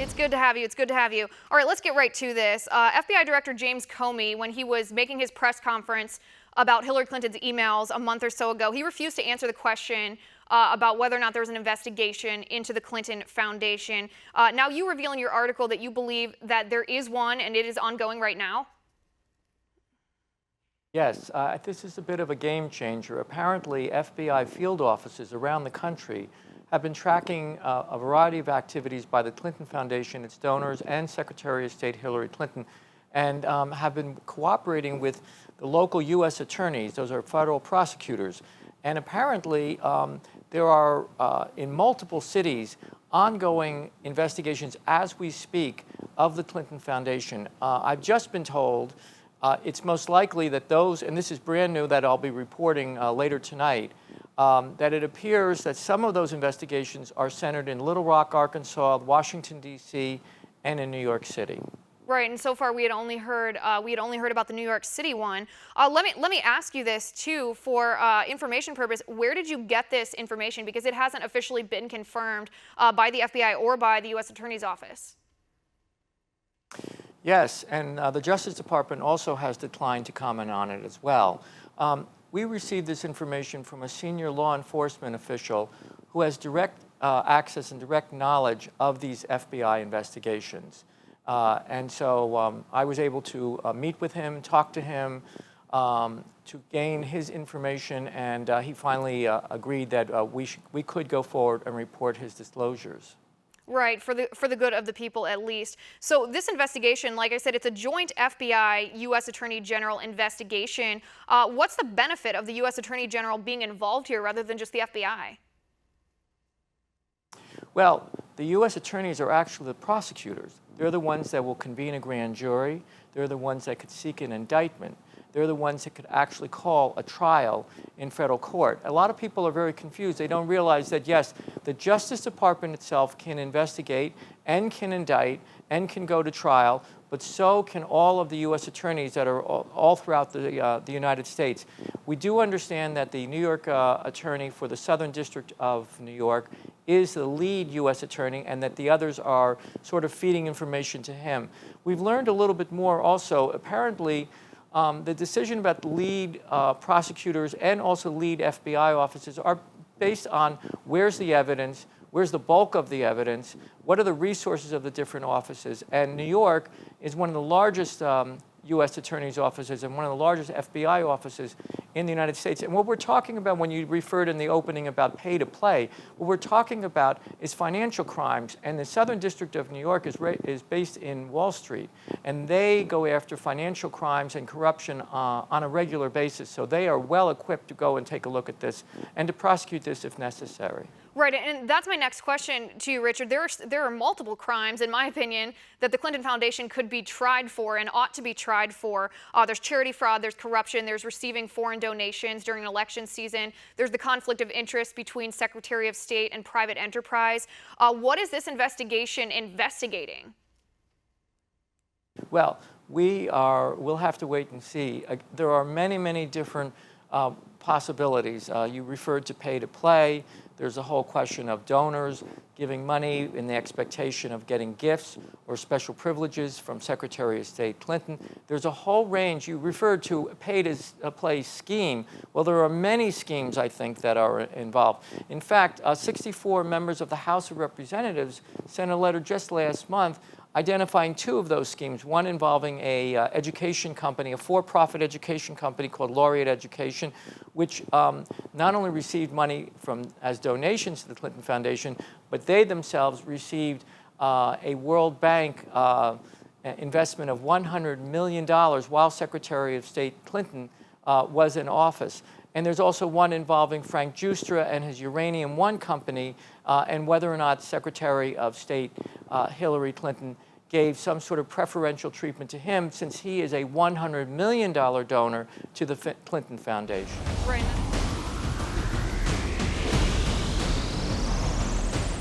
It's good to have you. It's good to have you. All right, let's get right to this. FBI Director James Comey, when he was making his press conference about Hillary Clinton's emails a month or so ago, he refused to answer the question about whether or not there was an investigation into the Clinton Foundation. Now you reveal in your article that you believe that there is one and it is ongoing right now. Yes, this is a bit of a game changer. Apparently, FBI field offices around the country have been tracking a variety of activities by the Clinton Foundation, its donors, and Secretary of State Hillary Clinton, and have been cooperating with the local U.S. attorneys. Those are federal prosecutors. And apparently, there are, in multiple cities, ongoing investigations as we speak of the Clinton Foundation. I've just been told it's most likely that those, and this is brand new that I'll be reporting later tonight, that it appears that some of those investigations are centered in Little Rock, Arkansas, Washington, D.C., and in New York City. Right, and so far we had only heard about the New York City one. Let me ask you this too, for information purpose. Where did you get this information? Because it hasn't officially been confirmed by the FBI or by the U.S. Attorney's Office. Yes, and the Justice Department also has declined to comment on it as well. We received this information from a senior law enforcement official who has direct access and direct knowledge of these FBI investigations. And so I was able to meet with him, talk to him, to gain his information, and he finally agreed that we could go forward and report his disclosures. Right, for the good of the people at least. So this investigation, like I said, it's a joint FBI U.S. Attorney General investigation. What's the benefit of the U.S. Attorney General being involved here rather than just the FBI? Well, the U.S. attorneys are actually the prosecutors. They're the ones that will convene a grand jury. They're the ones that could seek an indictment. They're the ones that could actually call a trial in federal court. A lot of people are very confused. They don't realize that, yes, the Justice Department itself can investigate and can indict and can go to trial, but so can all of the U.S. attorneys that are all throughout the United States. We do understand that the New York attorney for the Southern District of New York is the lead U.S. attorney, and that the others are sort of feeding information to him. We've learned a little bit more also. Apparently, the decision about the lead prosecutors and also lead FBI officers are based on where's the evidence, where's the bulk of the evidence, what are the resources of the different offices. And New York is one of the largest U.S. attorney's offices and one of the largest FBI offices in the United States. And what we're talking about when you referred in the opening about pay to play, what we're talking about is financial crimes. And the Southern District of New York is based in Wall Street. And they go after financial crimes and corruption on a regular basis. So they are well equipped to go and take a look at this and to prosecute this if necessary. Right, and that's my next question to you, Richard. There are multiple crimes, in my opinion, that the Clinton Foundation could be tried for and ought to be tried for. There's charity fraud, there's corruption, there's receiving foreign donations during an election season, there's the conflict of interest between Secretary of State and private enterprise. What is this investigation investigating? Well, we'll have to wait and see. There are many, many different possibilities. You referred to pay to play. There's a whole question of donors giving money in the expectation of getting gifts or special privileges from Secretary of State Clinton. There's a whole range. You referred to a pay to play scheme. Well, there are many schemes, I think, that are involved. In fact, 64 members of the House of Representatives sent a letter just last month identifying two of those schemes, one involving a education company, a for-profit education company called Laureate Education, which not only received money as donations to the Clinton Foundation, but they themselves received a World Bank investment of $100 million while Secretary of State Clinton was in office. And there's also one involving Frank Giustra and his Uranium One company, and whether or not Secretary of State Hillary Clinton gave some sort of preferential treatment to him, since he is a $100 million donor to the Clinton Foundation. Right.